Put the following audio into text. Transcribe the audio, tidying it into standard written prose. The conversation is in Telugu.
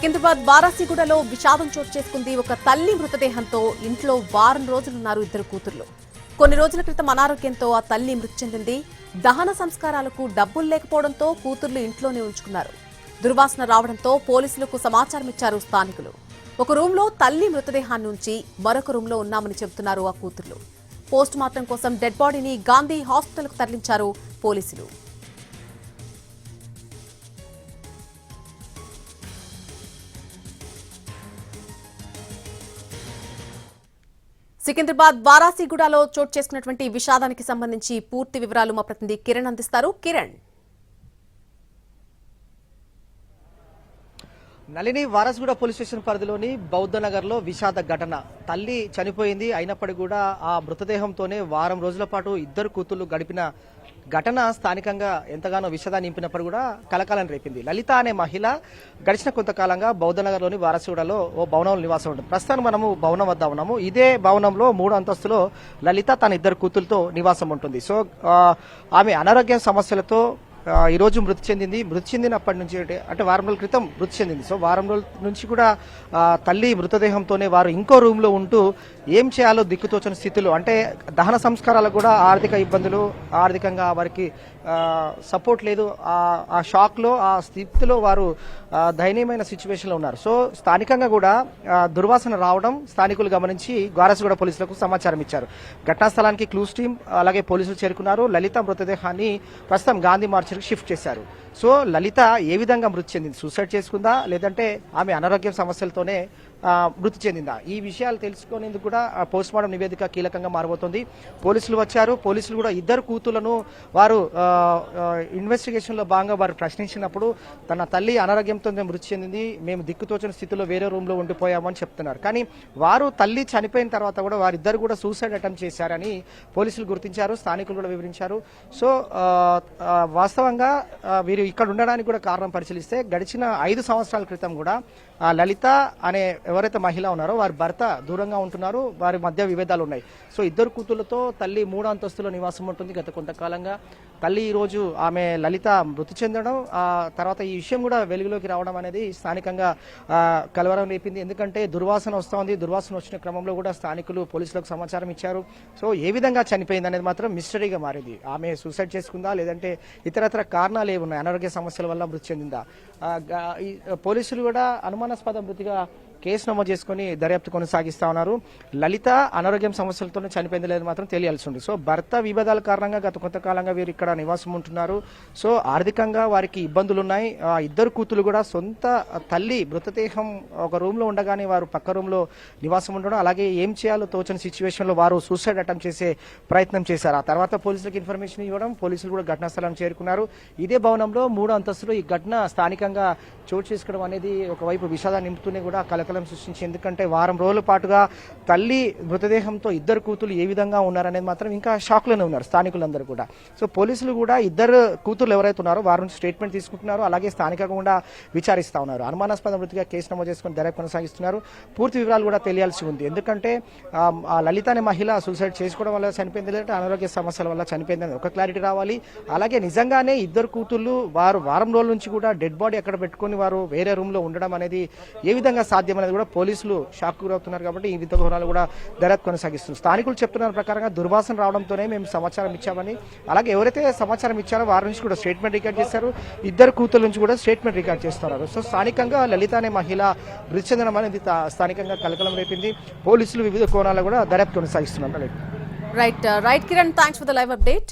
సికింద్రాబాద్ బారాసిగూడలో విషాదం చోటు చేసుకుంది. ఒక తల్లి మృతదేహంతో ఇంట్లో వారం రోజులున్నారు ఇద్దరు కూతుర్లు. కొన్ని రోజుల క్రితం అనారోగ్యంతో ఆ తల్లి మృతి చెందింది. దహన సంస్కారాలకు డబ్బులు లేకపోవడంతో కూతుర్లు ఇంట్లోనే ఉంచుకున్నారు. దుర్వాసన రావడంతో పోలీసులకు సమాచారం ఇచ్చారు స్థానికులు. ఒక రూంలో తల్లి మృతదేహాన్ని ఉంచి మరొక రూంలో ఉన్నామని చెబుతున్నారు ఆ కూతుర్లు. పోస్ట్ మార్టం కోసం డెడ్ బాడీని గాంధీ హాస్పిటల్కు తరలించారు పోలీసులు. సికింద్రాబాద్ బారాసిగూడలో చోటు చేసుకున్నటువంటి విషాదానికి సంబంధించి పూర్తి వివరాలు మా ప్రతినిధి కిరణ్ అందిస్తారు. కిరణ్, నళిని వారసుగూడ పోలీస్ స్టేషన్ పరిధిలోని బౌద్ధనగర్లో విషాద ఘటన. తల్లి చనిపోయింది, అయినప్పటికీ కూడా ఆ మృతదేహంతోనే వారం రోజుల పాటు ఇద్దరు కూతుళ్లు గడిపిన ఘటన స్థానికంగా ఎంతగానో విషాదాన్ని నింపినప్పుడు కూడా కలకాలం రేపింది. లలిత అనే మహిళ గడిచిన కొంతకాలంగా బౌద్ధనగర్లోని వారసుగూడలో ఓ భవనంలో నివాసం ఉంటుంది. ప్రస్తుతం మనము భవనం వద్ద ఉన్నాము. ఇదే భవనంలో 3వ అంతస్తులో లలిత తన ఇద్దరు కూతులతో నివాసం ఉంటుంది. సో ఆమె అనారోగ్య సమస్యలతో ఈ రోజు మృతి చెందింది. మృతి చెందినప్పటి నుంచి అంటే వారం రోజుల క్రితం మృతి చెందింది. సో వారం రోజుల నుంచి కూడా తల్లి మృతదేహంతోనే వారు ఇంకో రూమ్ లో ఉంటూ ఏం చేయాలో దిక్కుతోచని స్థితిలో, అంటే దహన సంస్కారాలకు కూడా ఆర్థిక ఇబ్బందులు, ఆర్థికంగా వారికి సపోర్ట్ లేదు. ఆ షాక్ లో, ఆ స్థితిలో వారు దయనీయమైన సిచ్యువేషన్ లో ఉన్నారు. సో స్థానికంగా కూడా దుర్వాసన రావడం స్థానికులు గమనించి వారసుగూడ పోలీసులకు సమాచారం ఇచ్చారు. ఘటనా స్థలానికి క్లూస్ టీం అలాగే పోలీసులు చేరుకున్నారు. లలిత మృతదేహాన్ని ప్రస్తుతం గాంధీ మార్చర్కి షిఫ్ట్ చేశారు. సో లలిత ఏ విధంగా మృతి చెందింది? సూసైడ్ చేసుకుందా, లేదంటే ఆమె అనారోగ్య సమస్యలతోనే మృతి చెందిందా? ఈ విషయాలు తెలుసుకునేందుకు కూడా పోస్ట్ మార్టం నివేదిక కీలకంగా మారబోతోంది. పోలీసులు వచ్చారు. పోలీసులు కూడా ఇద్దరు కూతుళ్లను వారు ఇన్వెస్టిగేషన్ లో భాగంగా వారు ప్రశ్నించినప్పుడు తన తల్లి అనారోగ్యంతో మృతి చెందింది, మేము దిక్కుతోచని స్థితిలో వేరే రూమ్ లో ఉండిపోయామని చెప్తున్నారు. కానీ వారు తల్లి చనిపోయిన తర్వాత కూడా వారిద్దరు కూడా సూసైడ్ అటెంప్ట్ చేశారని పోలీసులు గుర్తించారు, స్థానికులు కూడా వివరించారు. సో వాస్తవంగా వీరు ఇక్కడ ఉండడానికి కూడా కారణం పరిశీలిస్తే గడిచిన 5 సంవత్సరాల క్రితం కూడా లలిత అనే ఎవరైతే మహిళ ఉన్నారో వారి భర్త దూరంగా ఉంటున్నారు, వారి మధ్య విభేదాలు ఉన్నాయి. సో ఇద్దరు కూతుళ్లతో తల్లి 3వ అంతస్తులో నివాసం ఉంటుంది గత కొంతకాలంగా. తల్లి ఈ రోజు ఆమె లలిత మృతి చెందడం, తర్వాత ఈ విషయం కూడా వెలుగులోకి రావడం అనేది స్థానికంగా కలవరం రేపింది. ఎందుకంటే దుర్వాసన వస్తోంది. దుర్వాసన వచ్చిన క్రమంలో కూడా స్థానికులు పోలీసులకు సమాచారం ఇచ్చారు. సో ఏ విధంగా చనిపోయింది అనేది మాత్రం మిస్టరీగా మారింది. ఆమె సూసైడ్ చేసుకుందా, లేదంటే ఇతరత్ర కారణాలు ఏమున్నాయి, అనారోగ్య సమస్యల వల్ల మృతి చెందిందా? పోలీసులు కూడా అనుమానాస్పద మృతిగా కేసు నమోదు చేసుకుని దర్యాప్తు కొనసాగిస్తా ఉన్నారు. లలిత అనారోగ్యం సమస్యలతోనే చనిపోయింది లేదు మాత్రం తెలియాల్సి ఉంది. సో భర్త విభేదాల కారణంగా గత కొంతకాలంగా వీరు ఇక్కడ నివాసం ఉంటున్నారు. సో ఆర్థికంగా వారికి ఇబ్బందులు ఉన్నాయి. ఇద్దరు కూతులు కూడా సొంత తల్లి మృతదేహం ఒక రూమ్ లో ఉండగానే వారు పక్క రూమ్ లో నివాసం ఉండడం, అలాగే ఏం చేయాలో తోచని సిచ్యువేషన్ లో వారు సూసైడ్ అటెంప్ట్ చేసే ప్రయత్నం చేశారు. ఆ తర్వాత పోలీసులకు ఇన్ఫర్మేషన్ ఇవ్వడం, పోలీసులు కూడా ఘటనా స్థలాన్ని చేరుకున్నారు. ఇదే భవనంలో 3వ అంతస్తులో ఈ ఘటన స్థానికంగా చోటు చేసుకోవడం అనేది ఒకవైపు విషాదాన్ని నింపుతూనే కూడా కలకలం సృష్టించి, ఎందుకంటే వారం రోజుల పాటుగా తల్లి మృతదేహంతో ఇద్దరు కూతురు ఏ విధంగా ఉన్నారనేది మాత్రం ఇంకా షాక్ లోనే ఉన్నారు స్థానికులందరూ కూడా. సో పోలీసులు కూడా ఇద్దరు కూతురు ఎవరైతే ఉన్నారో వారి నుంచి స్టేట్మెంట్ తీసుకుంటున్నారు, అలాగే స్థానికంగా కూడా విచారిస్తా ఉన్నారు. అనుమానాస్పద మృతిగా కేసు నమోదు చేసుకుని దర్యాప్తు కొనసాగిస్తున్నారు. పూర్తి వివరాలు కూడా తెలియాల్సి ఉంది. ఎందుకంటే ఆ లలిత అనే మహిళ సూసైడ్ చేసుకోవడం వల్ల చనిపోయింది, లేదంటే అనారోగ్య సమస్యల వల్ల చనిపోయింది అని ఒక క్లారిటీ రావాలి. అలాగే నిజంగానే ఇద్దరు కూతుళ్ళు వారు వారం రోజుల నుంచి కూడా డెడ్ బాడీ ఎక్కడ పెట్టుకుని వారు వేరే రూమ్ లో ఉండడం అనేది ఏ విధంగా సాధ్యం అనేది కూడా పోలీసులు షాక్ గురవుతున్నారు. కాబట్టి ఈ విధంగా కూడా దర్యాప్తు కొనసాగిస్తున్నారు. స్థానికులు చెప్తున్న ప్రకారంగా దుర్వాసన రావడంతోనే మేము సమాచారం ఇచ్చామని, అలాగే ఎవరైతే సమాచారం ఇచ్చారో వారి నుంచి కూడా స్టేట్మెంట్ రికార్డ్ చేశారు, ఇద్దరు కూతురు నుంచి కూడా స్టేట్మెంట్ రికార్డ్ చేస్తున్నారు. సో స్థానికంగా లలిత అనే మహిళ మృతి చెందడం అనేది స్థానికంగా కలకలం రేపింది. పోలీసులు వివిధ కోణాల్లో కూడా దర్యాప్తు కొనసాగిస్తున్నారు. Right Kiran, thanks for the live update.